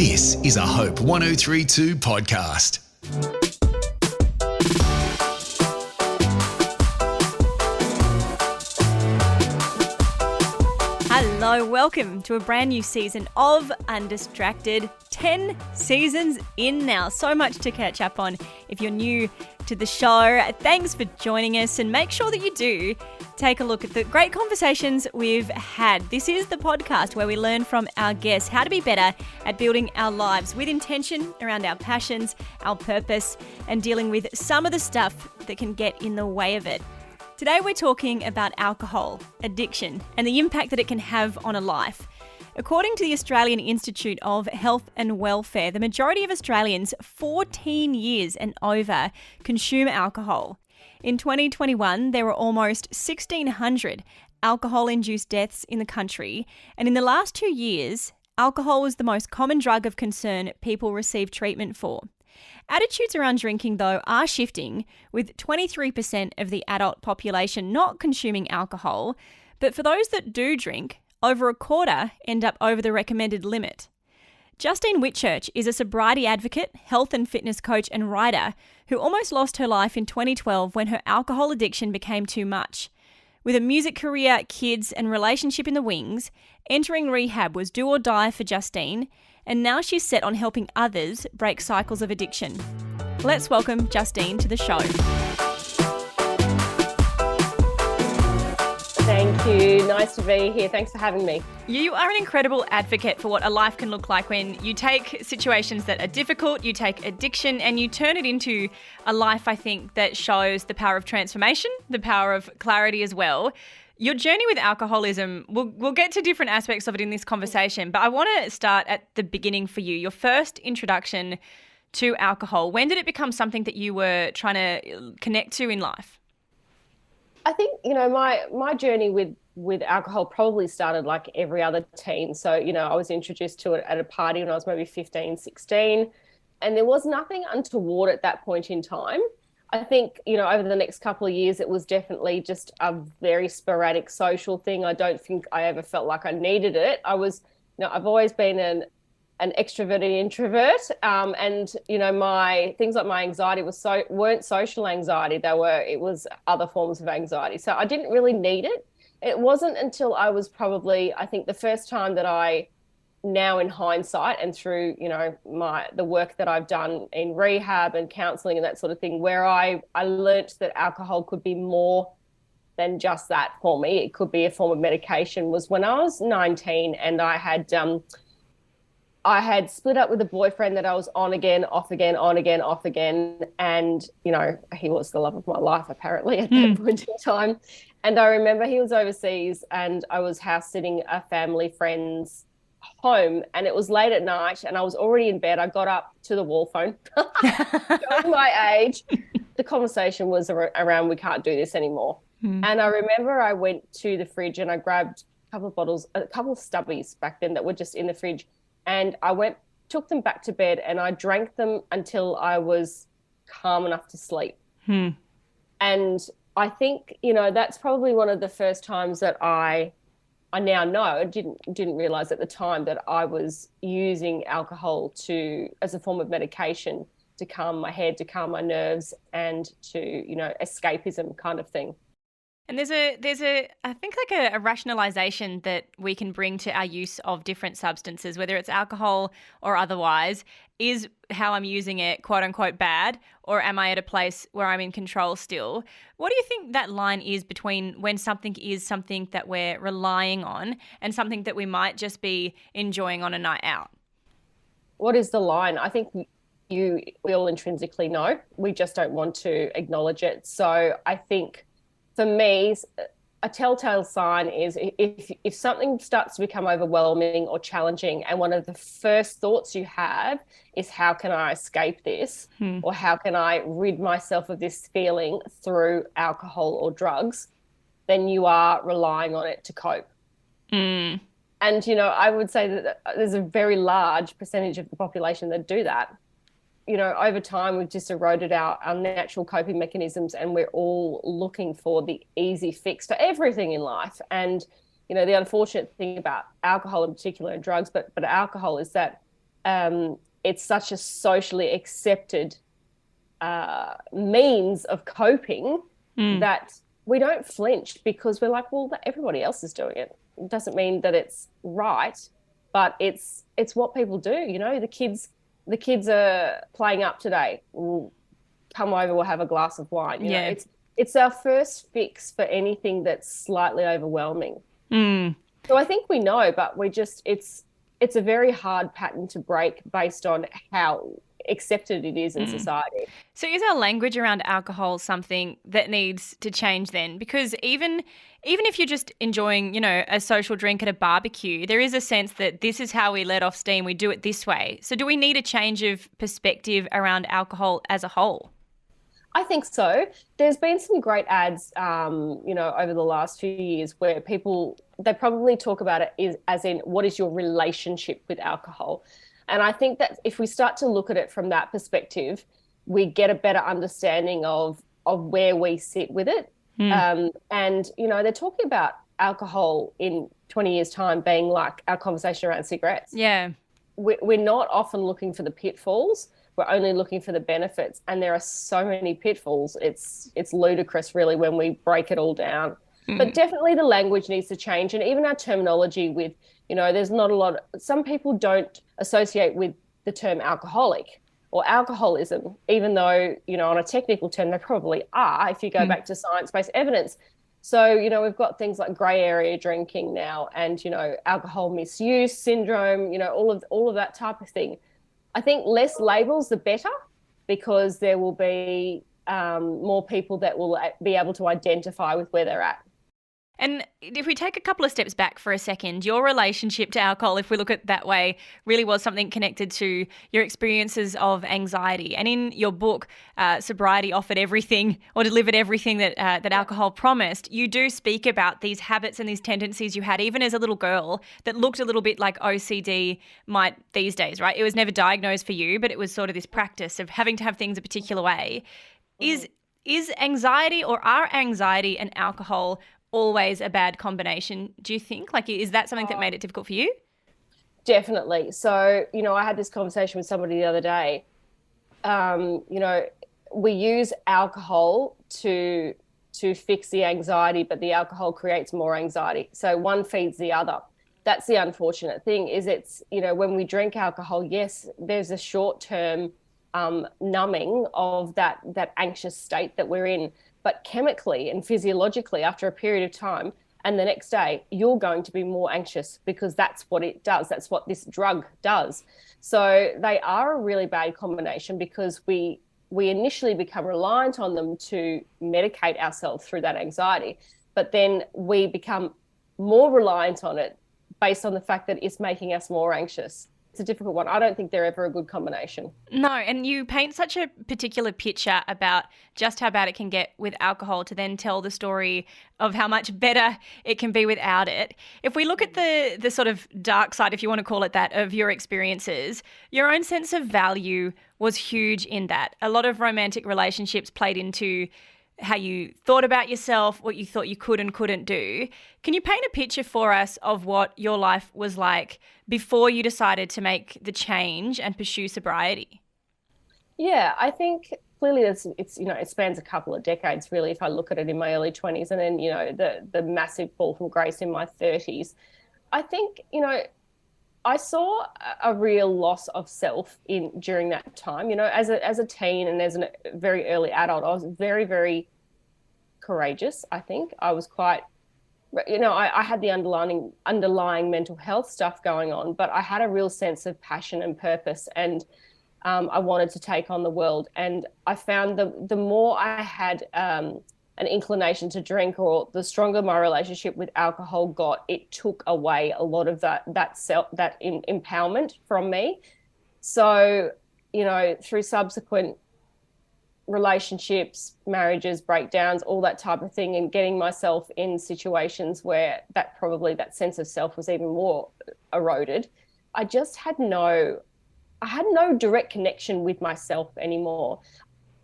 This is a Hope 1032 podcast. Hello, welcome to a brand new season of Undistracted. 10 seasons in now. So much to catch up on. If you're new to the show, thanks for joining us, and make sure that you do take a look at the great conversations we've had. This is the podcast where we learn from our guests how to be better at building our lives with intention around our passions, our purpose, and dealing with some of the stuff that can get in the way of it. Today we're talking about alcohol, addiction, and the impact that it can have on a life. According to the Australian Institute of Health and Welfare, the majority of Australians 14 years and over consume alcohol. In 2021, there were almost 1,600 alcohol-induced deaths in the country, and in the last 2 years, alcohol was the most common drug of concern people receive treatment for. Attitudes around drinking, though, are shifting, with 23% of the adult population not consuming alcohol, but for those that do drink, over a quarter end up over the recommended limit. Justine Whitchurch is a sobriety advocate, health and fitness coach and writer who almost lost her life in 2012 when her alcohol addiction became too much. With a music career, kids and relationship in the wings, entering rehab was do or die for Justine, and now she's set on helping others break cycles of addiction. Let's welcome Justine to the show. Thank you. Nice to be here. Thanks for having me. You are an incredible advocate for what a life can look like when you take situations that are difficult, you take addiction, and you turn it into a life, I think, that shows the power of transformation, the power of clarity as well. Your journey with alcoholism, we'll get to different aspects of it in this conversation, but I want to start at the beginning for you. Your first introduction to alcohol. When did it become something that you were trying to connect to in life? I think, my journey with alcohol probably started like every other teen. So, I was introduced to it at a party when I was maybe 15, 16, and there was nothing untoward at that point in time. I think, over the next couple of years, it was definitely just a very sporadic social thing. I don't think I ever felt like I needed it. I've always been an extroverted introvert, and my things like my anxiety weren't social anxiety. It was other forms of anxiety. So I didn't really need it. It wasn't until I was probably, I think, the first time that I, now in hindsight and through the work that I've done in rehab and counselling and that sort of thing, where I learnt that alcohol could be more than just that for me. It could be a form of medication. Was when I was 19 and I had split up with a boyfriend that I was on again, off again, on again, off again. And, he was the love of my life, apparently, at that point in time. And I remember he was overseas and I was house sitting a family friend's home, and it was late at night and I was already in bed. I got up to the wall phone. Showing my age, the conversation was around, we can't do this anymore. And I remember I went to the fridge and I grabbed a couple of stubbies back then that were just in the fridge. And I took them back to bed and I drank them until I was calm enough to sleep. And I think, that's probably one of the first times that I now know, I didn't realize at the time that I was using alcohol as a form of medication to calm my head, to calm my nerves, and to, escapism kind of thing. And there's I think like a rationalization that we can bring to our use of different substances, whether it's alcohol or otherwise. Is how I'm using it, quote unquote, bad, or am I at a place where I'm in control still? What do you think that line is between when something is something that we're relying on and something that we might just be enjoying on a night out? What is the line? I think we all intrinsically know. We just don't want to acknowledge it. So I think, for me, a telltale sign is if something starts to become overwhelming or challenging, and one of the first thoughts you have is, how can I escape this? Or how can I rid myself of this feeling through alcohol or drugs? Then you are relying on it to cope. And, I would say that there's a very large percentage of the population that do that. Over time, we've just eroded our natural coping mechanisms, and we're all looking for the easy fix for everything in life. And, the unfortunate thing about alcohol in particular, and drugs, but alcohol, is that it's such a socially accepted means of coping that we don't flinch, because we're like, well, everybody else is doing it. It doesn't mean that it's right, but it's what people do. You know, the kids are playing up today. We'll come over, we'll have a glass of wine. You know, it's our first fix for anything that's slightly overwhelming. So I think we know, but it's a very hard pattern to break based on how accepted it is in society. So is our language around alcohol something that needs to change then? Because even if you're just enjoying, you know, a social drink at a barbecue, there is a sense that this is how we let off steam, we do it this way. So do we need a change of perspective around alcohol as a whole? I think so. There's been some great ads, you know, over the last few years where they probably talk about it as in, what is your relationship with alcohol? And I think that if we start to look at it from that perspective, we get a better understanding of where we sit with it. And, you know, they're talking about alcohol in 20 years' time being like our conversation around cigarettes. Yeah. We're not often looking for the pitfalls. We're only looking for the benefits. And there are so many pitfalls. It's ludicrous, really, when we break it all down. But definitely the language needs to change. And even our terminology with, you know, there's not a lot. Some people don't associate with the term alcoholic or alcoholism, even though, you know, on a technical term, they probably are if you go back to science-based evidence. So, you know, we've got things like grey area drinking now and, you know, alcohol misuse syndrome, you know, all of that type of thing. I think less labels, the better, because there will be more people that will be able to identify with where they're at. And if we take a couple of steps back for a second, your relationship to alcohol, if we look at it that way, really was something connected to your experiences of anxiety. And in your book, Sobriety offered everything or delivered everything that alcohol promised. You do speak about these habits and these tendencies you had even as a little girl that looked a little bit like OCD might these days, right? It was never diagnosed for you, but it was sort of this practice of having to have things a particular way. Is anxiety, or are anxiety and alcohol always a bad combination, do you think? Like, is that something that made it difficult for you? Definitely. So, you know, I had this conversation with somebody the other day. You know, we use alcohol to fix the anxiety, but the alcohol creates more anxiety. So one feeds the other. That's the unfortunate thing, is it's, you know, when we drink alcohol, yes, there's a short-term numbing of that anxious state that we're in. But chemically and physiologically, after a period of time and the next day, you're going to be more anxious, because that's what it does. That's what this drug does. So they are a really bad combination, because we initially become reliant on them to medicate ourselves through that anxiety. But then we become more reliant on it based on the fact that it's making us more anxious. It's a difficult one. I don't think they're ever a good combination. No, and you paint such a particular picture about just how bad it can get with alcohol to then tell the story of how much better it can be without it. If we look at the sort of dark side, if you want to call it that, of your experiences, your own sense of value was huge in that. A lot of romantic relationships played into how you thought about yourself, what you thought you could and couldn't do. Can you paint a picture for us of what your life was like before you decided to make the change and pursue sobriety? Yeah, I think clearly it's you know, it spans a couple of decades, really, if I look at it in my early 20s, and then, you know, the massive fall from grace in my 30s. I think, you know, I saw a real loss of self during that time. You know, as a teen and as a very early adult, I was very, very courageous. I think I was quite, you know, I had the underlying mental health stuff going on, but I had a real sense of passion and purpose, and I wanted to take on the world. And I found the more I had an inclination to drink, or the stronger my relationship with alcohol got, it took away a lot of that empowerment from me. So, you know, through subsequent relationships, marriages, breakdowns, all that type of thing, and getting myself in situations where that sense of self was even more eroded, I just had no direct connection with myself anymore.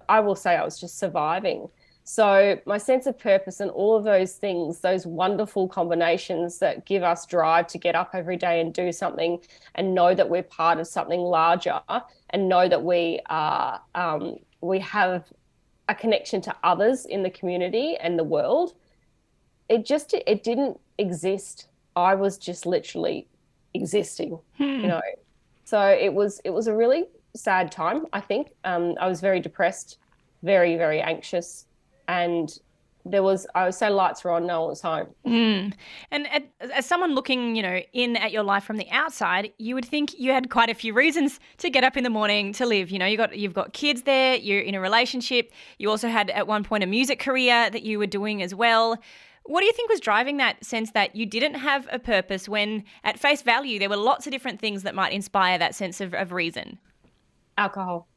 I will say I was just surviving. So my sense of purpose and all of those things, those wonderful combinations that give us drive to get up every day and do something and know that we're part of something larger and know that we have a connection to others in the community and the world. It didn't exist. I was just literally existing, you know. So it was a really sad time, I think. I was very depressed, very, very anxious. And I would say lights were on, no one was home. And as someone looking, in at your life from the outside, you would think you had quite a few reasons to get up in the morning to live. You've got kids there, you're in a relationship. You also had at one point a music career that you were doing as well. What do you think was driving that sense that you didn't have a purpose when at face value there were lots of different things that might inspire that sense of reason? Alcohol.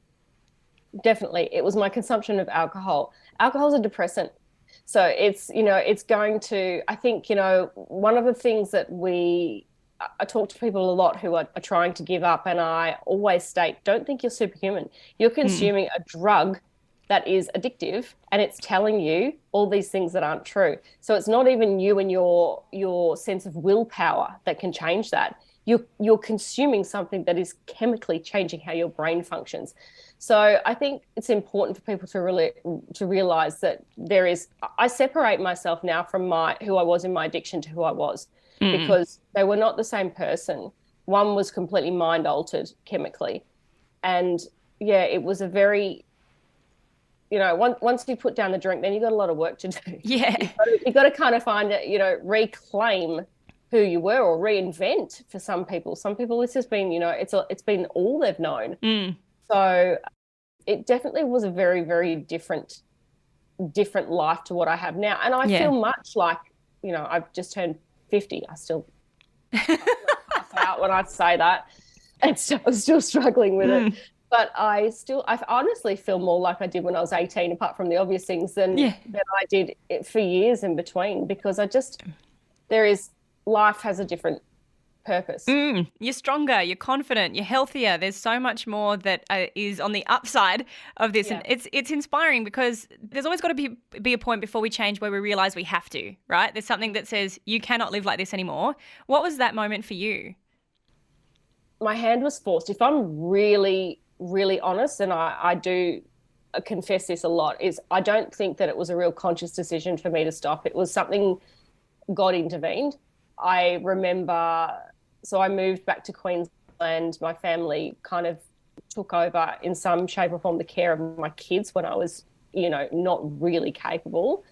Definitely. It was my consumption of alcohol. Alcohol is a depressant. So it's going to, I think, one of the things that I talk to people a lot who are trying to give up, and I always state, don't think you're superhuman. You're consuming a drug that is addictive, and it's telling you all these things that aren't true. So it's not even you and your sense of willpower that can change that. You're consuming something that is chemically changing how your brain functions. So I think it's important for people to realize that I separate myself now from who I was in my addiction to who I was, because they were not the same person. One was completely mind altered chemically. And yeah, it was a very, once you put down the drink, then you've got a lot of work to do. Yeah. You've got to kind of find it, reclaim who you were or reinvent for some people. Some people, this has been, it's been all they've known. So it definitely was a very, very different life to what I have now. And I feel much like, I've just turned 50. I still pass out when I say that. And so I'm still struggling with it. But I honestly feel more like I did when I was 18, apart from the obvious things, than I did for years in between, because life has a different purpose. You're stronger, you're confident, you're healthier. There's so much more that is on the upside of this. And it's inspiring, because there's always got to be a point before we change where we realize we have to, right? There's something that says you cannot live like this anymore. What was that moment for you? My hand was forced. If I'm really, really honest, and I do confess this a lot, is I don't think that it was a real conscious decision for me to stop. It was something God intervened. I remember, so I moved back to Queensland. My family kind of took over in some shape or form the care of my kids when I was, not really capable.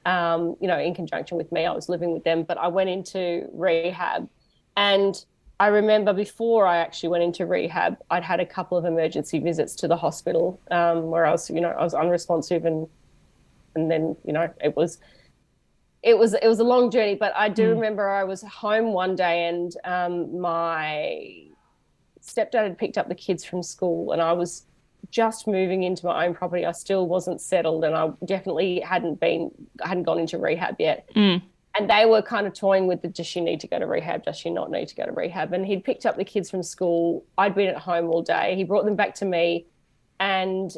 In conjunction with me, I was living with them, but I went into rehab. And I remember before I actually went into rehab, I'd had a couple of emergency visits to the hospital where I was unresponsive, and then, it was a long journey. But I do remember I was home one day, and my stepdad had picked up the kids from school, and I was just moving into my own property. I still wasn't settled, and I definitely hadn't gone into rehab yet. And they were kind of toying with does she need to go to rehab? Does she not need to go to rehab? And he'd picked up the kids from school. I'd been at home all day. He brought them back to me, and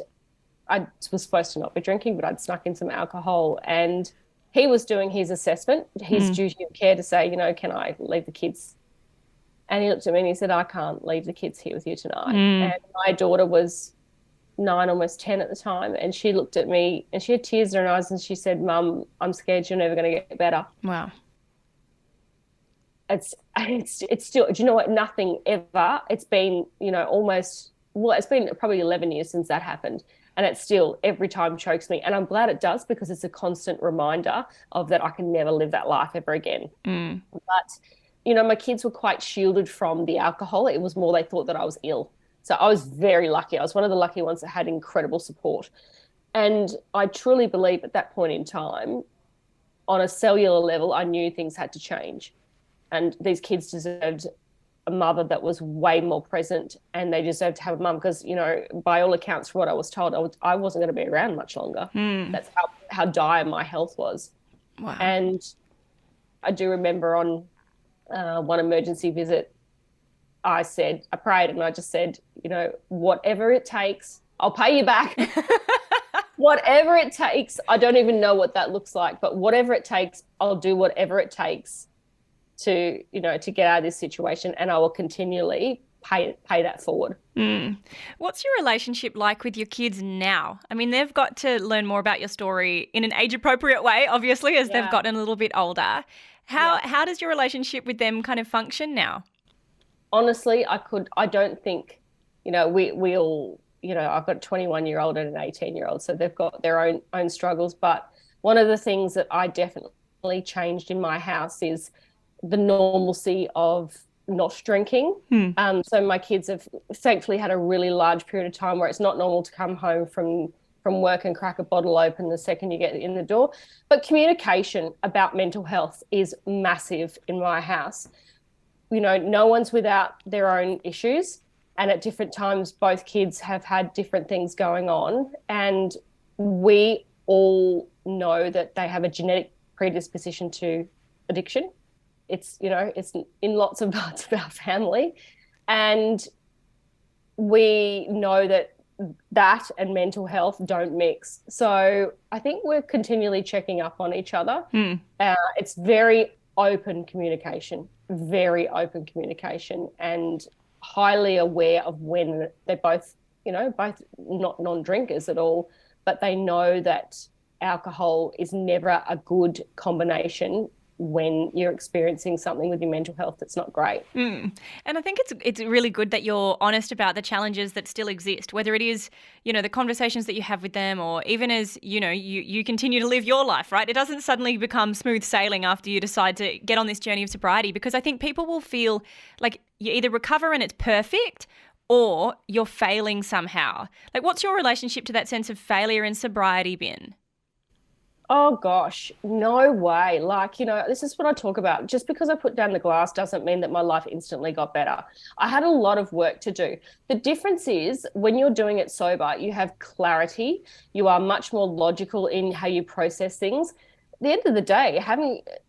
I was supposed to not be drinking, but I'd snuck in some alcohol. And he was doing his assessment, his duty of care, to say, can I leave the kids? And he looked at me and he said, I can't leave the kids here with you tonight. And my daughter was 9, almost 10 at the time, and she looked at me and she had tears in her eyes, and she said, Mum, I'm scared you're never going to get better. Wow. It's still, do you know what? Nothing ever. It's been, it's been probably 11 years since that happened. And it still every time chokes me. And I'm glad it does, because it's a constant reminder of that I can never live that life ever again. But, my kids were quite shielded from the alcohol. It was more they thought that I was ill. So I was very lucky. I was one of the lucky ones that had incredible support. And I truly believe at that point in time, on a cellular level, I knew things had to change. And these kids deserved a mother that was way more present, and they deserved to have a mum, because, by all accounts, from what I was told, I wasn't going to be around much longer. That's how dire my health was. Wow. And I do remember on one emergency visit, I prayed, and I just said, whatever it takes, I'll pay you back. whatever it takes. I don't even know what that looks like, but whatever it takes, I'll do whatever it takes to, to get out of this situation, and I will continually pay that forward. What's your relationship like with your kids now? I mean, they've got to learn more about your story in an age-appropriate way, obviously, as they've gotten a little bit older. How does your relationship with them kind of function now? Honestly, I don't think, we all, I've got a 21-year-old and an 18-year-old, so they've got their own struggles. But one of the things that I definitely changed in my house is the normalcy of not drinking. So my kids have thankfully had a really large period of time where it's not normal to come home from work and crack a bottle open the second you get in the door. But communication about mental health is massive in my house. No one's without their own issues, and at different times both kids have had different things going on, and we all know that they have a genetic predisposition to addiction. It's in lots of parts of our family, and we know that and mental health don't mix. So I think we're continually checking up on each other. It's very open communication, and highly aware of when they're both not non-drinkers at all, but they know that alcohol is never a good combination when you're experiencing something with your mental health that's not great. And I think it's really good that you're honest about the challenges that still exist, whether it is, the conversations that you have with them, or even as, you continue to live your life, right? It doesn't suddenly become smooth sailing after you decide to get on this journey of sobriety, because I think people will feel like you either recover and it's perfect, or you're failing somehow. Like, what's your relationship to that sense of failure in sobriety been? Oh gosh, no way. Like, this is what I talk about. Just because I put down the glass doesn't mean that my life instantly got better. I had a lot of work to do. The difference is when you're doing it sober, you have clarity. You are much more logical in how you process things. At the end of the day,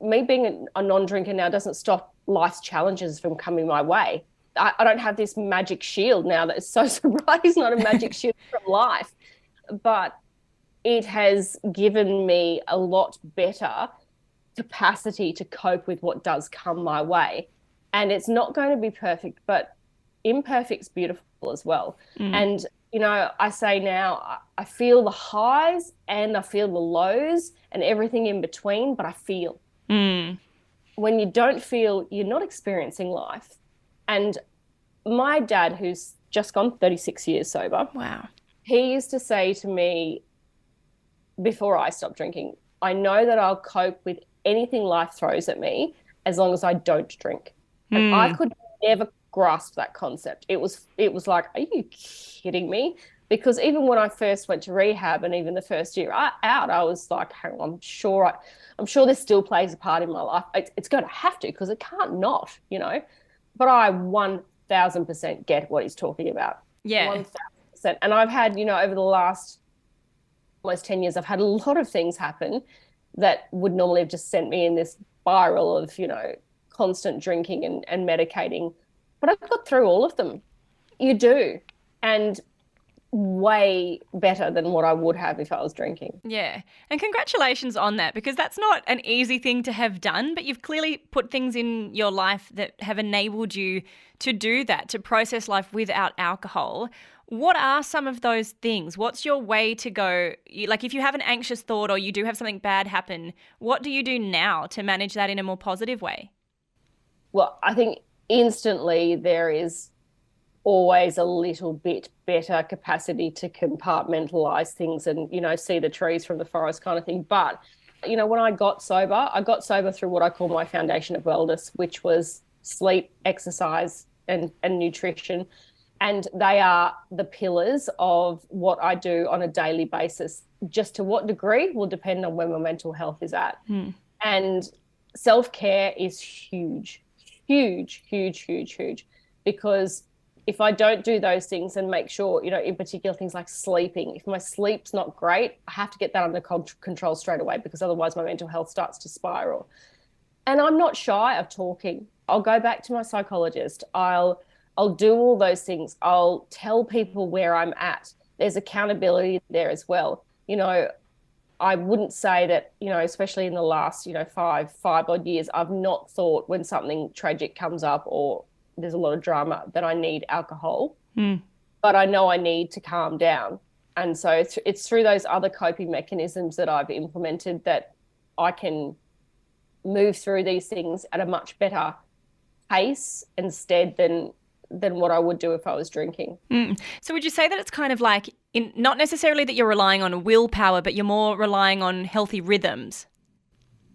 me being a non-drinker now doesn't stop life's challenges from coming my way. I don't have this magic shield now that is so sobriety is not a magic shield from life. But it has given me a lot better capacity to cope with what does come my way. And it's not going to be perfect, but imperfect's beautiful as well. And, I say now, I feel the highs and I feel the lows and everything in between, but I feel. When you don't feel, you're not experiencing life. And my dad, who's just gone 36 years sober, wow, he used to say to me, before I stopped drinking, I know that I'll cope with anything life throws at me as long as I don't drink. And I could never grasp that concept. It was like, are you kidding me? Because even when I first went to rehab, and even the first year out, I was like, hang on, I'm sure this still plays a part in my life. It's going to have to, because it can't not, But I 1000% get what he's talking about. Yeah. 1000%. And I've had, over the last almost 10 years, I've had a lot of things happen that would normally have just sent me in this spiral of, constant drinking and medicating. But I've got through all of them. You do. And way better than what I would have if I was drinking. Yeah. And congratulations on that, because that's not an easy thing to have done, but you've clearly put things in your life that have enabled you to do that, to process life without alcohol. What are some of those things? What's your way to go? Like, if you have an anxious thought or you do have something bad happen, what do you do now to manage that in a more positive way? Well, I think instantly there is always a little bit better capacity to compartmentalize things and, see the trees from the forest kind of thing. But, when I got sober through what I call my foundation of wellness, which was sleep, exercise, and nutrition. And they are the pillars of what I do on a daily basis. Just to what degree will depend on where my mental health is at. And self-care is huge, huge, huge, huge, huge. Because if I don't do those things and make sure, in particular things like sleeping, if my sleep's not great, I have to get that under control straight away, because otherwise my mental health starts to spiral. And I'm not shy of talking. I'll go back to my psychologist. I'll do all those things. I'll tell people where I'm at. There's accountability there as well. you know, I wouldn't say that, especially in the last, five odd years, I've not thought when something tragic comes up or there's a lot of drama that I need alcohol, but I know I need to calm down. And so it's through those other coping mechanisms that I've implemented that I can move through these things at a much better pace instead than what I would do if I was drinking. So would you say that it's kind of like, not necessarily that you're relying on willpower, but you're more relying on healthy rhythms?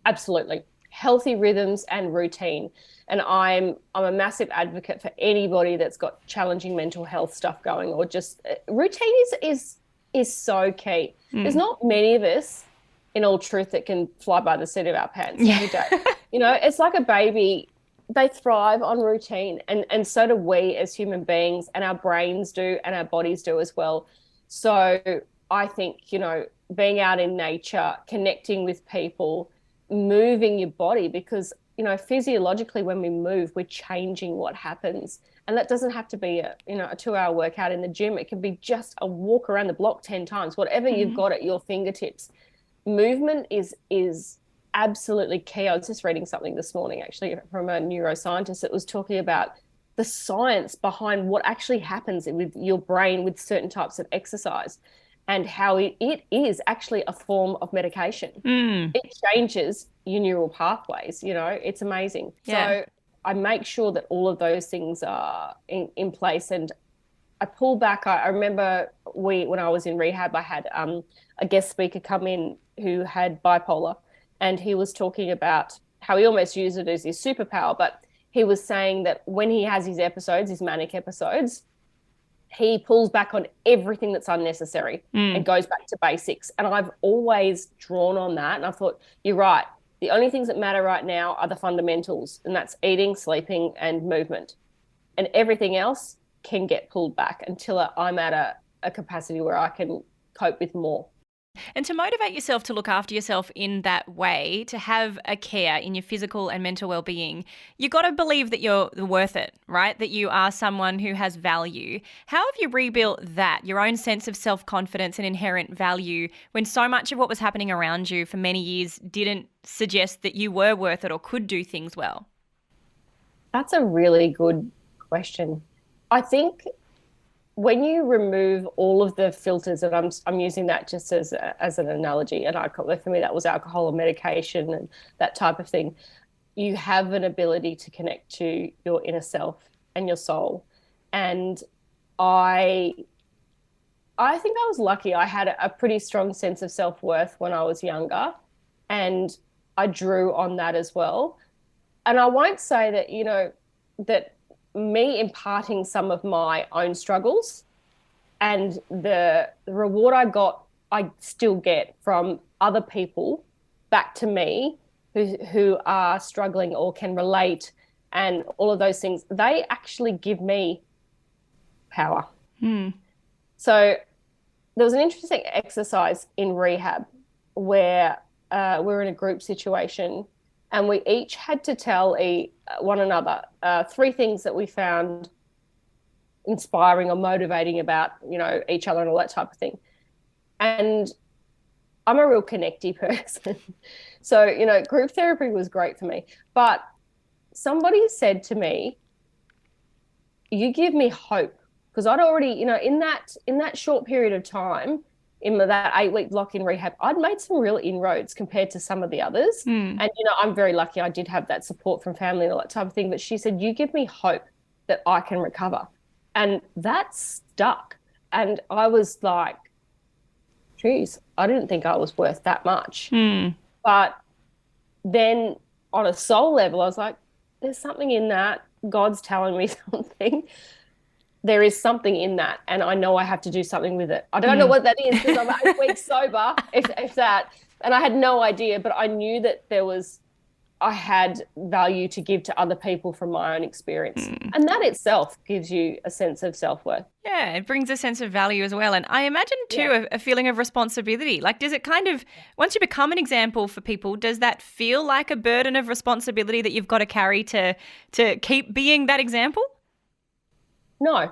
Absolutely. Healthy rhythms and routine. And I'm a massive advocate for anybody that's got challenging mental health stuff going, or just routine is so key. There's not many of us, in all truth, that can fly by the seat of our pants every day. It's like a baby. They thrive on routine, and so do we as human beings, and our brains do, and our bodies do as well. So I think, being out in nature, connecting with people, moving your body, because, physiologically when we move, we're changing what happens. And that doesn't have to be a 2-hour workout in the gym. It can be just a walk around the block 10 times, whatever you've got at your fingertips. Movement is absolutely key. I was just reading something this morning, actually, from a neuroscientist that was talking about the science behind what actually happens with your brain with certain types of exercise, and how it is actually a form of medication. It changes your neural pathways, it's amazing. Yeah. So I make sure that all of those things are in place, and I pull back. I remember when I was in rehab, I had a guest speaker come in who had bipolar, and he was talking about how he almost used it as his superpower, but he was saying that when he has his episodes, his manic episodes, he pulls back on everything that's unnecessary and goes back to basics. And I've always drawn on that. And I thought, you're right. The only things that matter right now are the fundamentals, and that's eating, sleeping, and movement. And everything else can get pulled back until I'm at a capacity where I can cope with more. And to motivate yourself to look after yourself in that way, to have a care in your physical and mental well-being, you got to believe that you're worth it, right? That you are someone who has value. How have you rebuilt that, your own sense of self-confidence and inherent value, when so much of what was happening around you for many years didn't suggest that you were worth it or could do things well? That's a really good question. I think when you remove all of the filters, and I'm using that just as an analogy, and for me that was alcohol and medication and that type of thing, you have an ability to connect to your inner self and your soul. And I think I was lucky. I had a pretty strong sense of self-worth when I was younger, and I drew on that as well. And I won't say that, that me imparting some of my own struggles and the reward I still get from other people back to me who are struggling or can relate, and all of those things, they actually give me power. So there was an interesting exercise in rehab where we're in a group situation, and we each had to tell one another 3 things that we found inspiring or motivating about, each other and all that type of thing. And I'm a real connecty person. So, group therapy was great for me. But somebody said to me, you give me hope. Because I'd already, in that short period of time, in that 8-week block in rehab, I'd made some real inroads compared to some of the others. And, I'm very lucky I did have that support from family and all that type of thing. But she said, you give me hope that I can recover. And that stuck. And I was like, geez, I didn't think I was worth that much. But then on a soul level, I was like, there's something in that. God's telling me something. There is something in that, and I know I have to do something with it. I don't know what that is, because I'm 8 weeks sober, if that, and I had no idea, but I knew that I had value to give to other people from my own experience. And that itself gives you a sense of self-worth. Yeah, it brings a sense of value as well. And I imagine too a feeling of responsibility. Like, does it kind of, once you become an example for people, does that feel like a burden of responsibility that you've got to carry to keep being that example? No,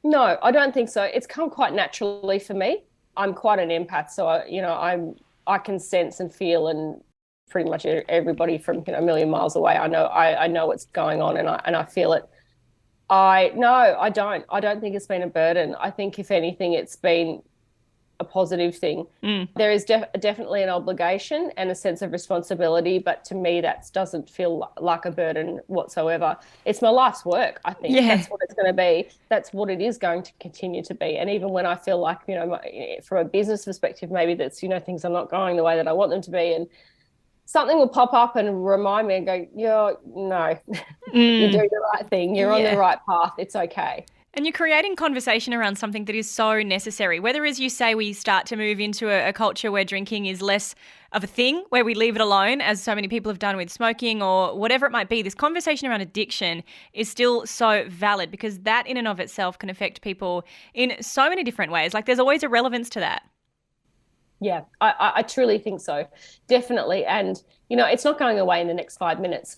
I don't think so. It's come quite naturally for me. I'm quite an empath. So I can sense and feel, and pretty much everybody from, a million miles away. I know what's going on, and I feel it. I don't think it's been a burden. I think if anything, it's been a positive thing. There is definitely an obligation and a sense of responsibility, but to me that doesn't feel like a burden whatsoever. It's my life's work. I think that's what it's going to be. That's what it is going to continue to be. And even when I feel like, from a business perspective, maybe that's, things are not going the way that I want them to be, and something will pop up and remind me and go, you're doing the right thing. You're on the right path. It's okay. And you're creating conversation around something that is so necessary. Whether, as you say, we start to move into a culture where drinking is less of a thing, where we leave it alone, as so many people have done with smoking or whatever it might be, this conversation around addiction is still so valid, because that in and of itself can affect people in so many different ways. Like, there's always a relevance to that. Yeah, I truly think so. Definitely. And, it's not going away in the next 5 minutes.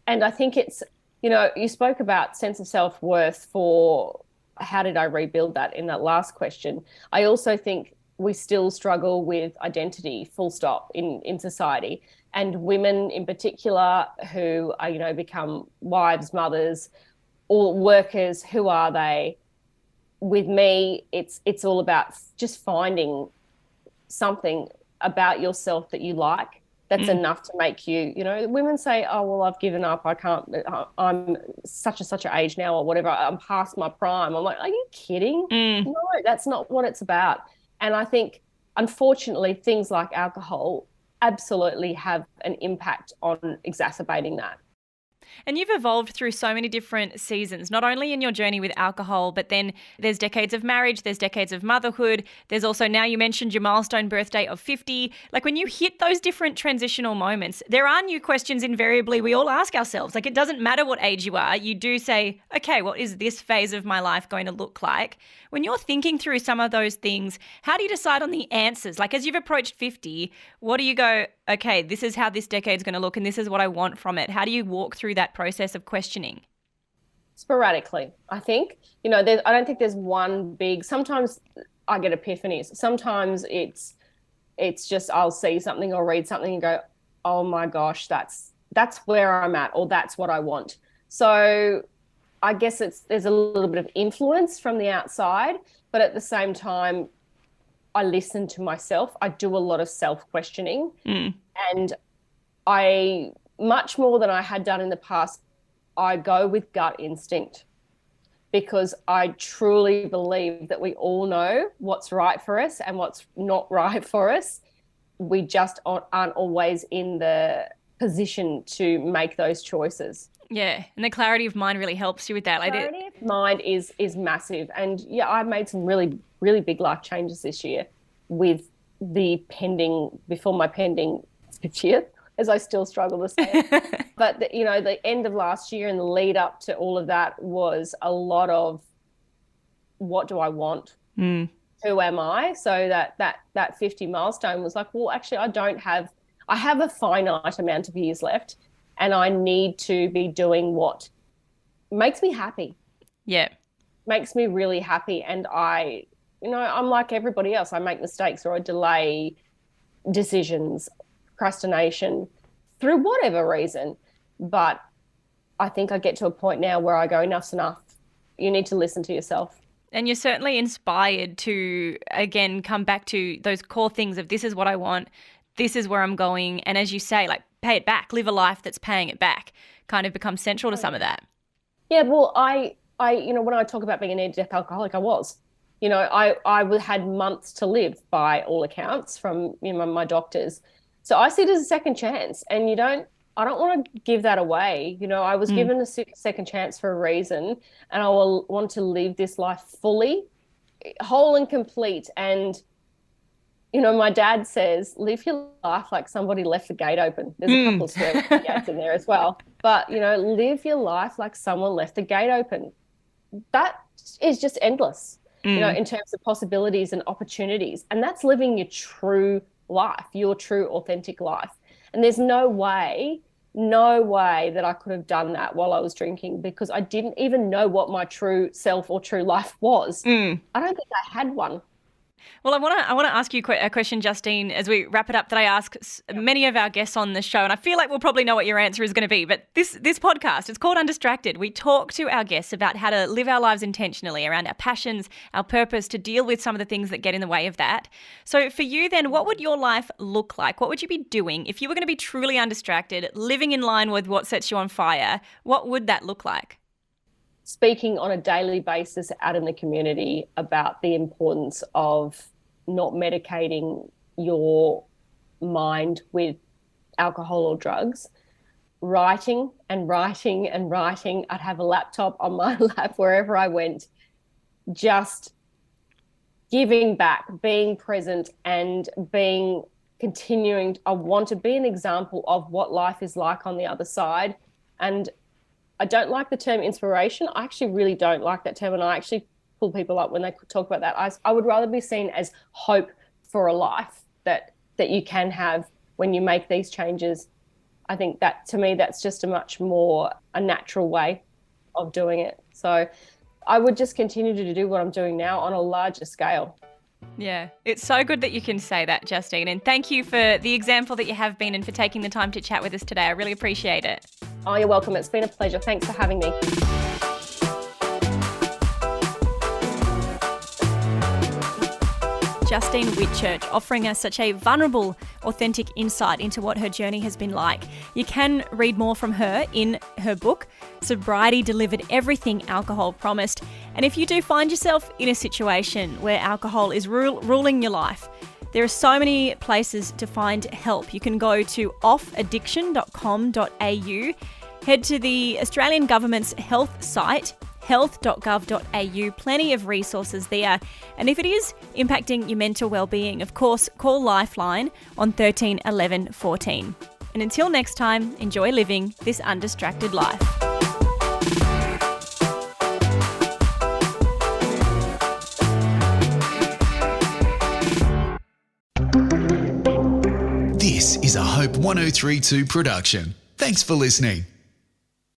And I think it's, you spoke about sense of self-worth for how did I rebuild that in that last question. I also think we still struggle with identity, full stop, in society. And women in particular who are, become wives, mothers, or workers, who are they? With me, it's all about just finding something about yourself that you like. That's enough to make you, women say, oh, well, I've given up. I can't, I'm such and such an age now or whatever. I'm past my prime. I'm like, are you kidding? No, that's not what it's about. And I think, unfortunately, things like alcohol absolutely have an impact on exacerbating that. And you've evolved through so many different seasons, not only in your journey with alcohol, but then there's decades of marriage, there's decades of motherhood. There's also, now you mentioned your milestone birthday of 50. Like, when you hit those different transitional moments, there are new questions invariably we all ask ourselves. Like, it doesn't matter what age you are. You do say, okay, what is this phase of my life going to look like? When you're thinking through some of those things, how do you decide on the answers? Like, as you've approached 50, what do you go, okay, this is how this decade's going to look and this is what I want from it? How do you walk through that process of questioning? Sporadically, I think. I don't think there's one big. Sometimes I get epiphanies. Sometimes it's just I'll see something or read something and go, oh my gosh, that's where I'm at, or that's what I want. So I guess there's a little bit of influence from the outside, but at the same time, I listen to myself. I do a lot of self-questioning, and I, much more than I had done in the past, I go with gut instinct, because I truly believe that we all know what's right for us and what's not right for us. We just aren't always in the position to make those choices. Yeah, and the clarity of mind really helps you with that. Clarity of mind is massive. And yeah, I've made some really, really big life changes this year with before my pending 50th, as I still struggle to say it. But the end of last year and the lead up to all of that was a lot of, what do I want? Who am I? So that 50 milestone was like, well, actually, I have a finite amount of years left, and I need to be doing what makes me happy. Yeah. Makes me really happy. And I'm like everybody else. I make mistakes, or I delay decisions, procrastination, through whatever reason. But I think I get to a point now where I go, enough's enough. You need to listen to yourself. And you're certainly inspired to, again, come back to those core things of, this is what I want, this is where I'm going. And as you say, like, pay it back, live a life that's paying it back, kind of becomes central to some of that. Yeah, well, I when I talk about being a near-death alcoholic, I was. I had months to live by all accounts from my doctors. So I see it as a second chance, and I don't want to give that away. I was given a second chance for a reason, and I will want to live this life fully, whole and complete. And my dad says, live your life like somebody left the gate open. There's a couple of swear words in there as well. But, live your life like someone left the gate open. That is just endless, in terms of possibilities and opportunities. And that's living your true life, your true authentic life. And there's no way that I could have done that while I was drinking, because I didn't even know what my true self or true life was. I don't think I had one. Well, I want to ask you a question, Justine, as we wrap it up, that I ask many of our guests on the show, and I feel like we'll probably know what your answer is going to be. But this podcast, it's called Undistracted. We talk to our guests about how to live our lives intentionally around our passions, our purpose, to deal with some of the things that get in the way of that. So for you then, what would your life look like? What would you be doing if you were going to be truly undistracted, living in line with what sets you on fire? What would that look like? Speaking on a daily basis out in the community about the importance of not medicating your mind with alcohol or drugs, writing and writing and writing. I'd have a laptop on my lap wherever I went, just giving back, being present and continuing. I want to be an example of what life is like on the other side. And I don't like the term inspiration. I actually really don't like that term. And I actually pull people up when they talk about that. I would rather be seen as hope for a life that you can have when you make these changes. I think that, to me, that's just a natural way of doing it. So I would just continue to do what I'm doing now on a larger scale. Yeah, it's so good that you can say that, Justine. And thank you for the example that you have been and for taking the time to chat with us today. I really appreciate it. Oh, you're welcome. It's been a pleasure. Thanks for having me. Justine Whitchurch offering us such a vulnerable, authentic insight into what her journey has been like. You can read more from her in her book, Sobriety Delivered Everything Alcohol Promised. And if you do find yourself in a situation where alcohol is ruling your life, there are so many places to find help. You can go to offaddiction.com.au, head to the Australian Government's health site, health.gov.au, plenty of resources there. And if it is impacting your mental well-being, of course, call Lifeline on 13 11 14. And until next time, enjoy living this undistracted life. This is a Hope 1032 production. Thanks for listening.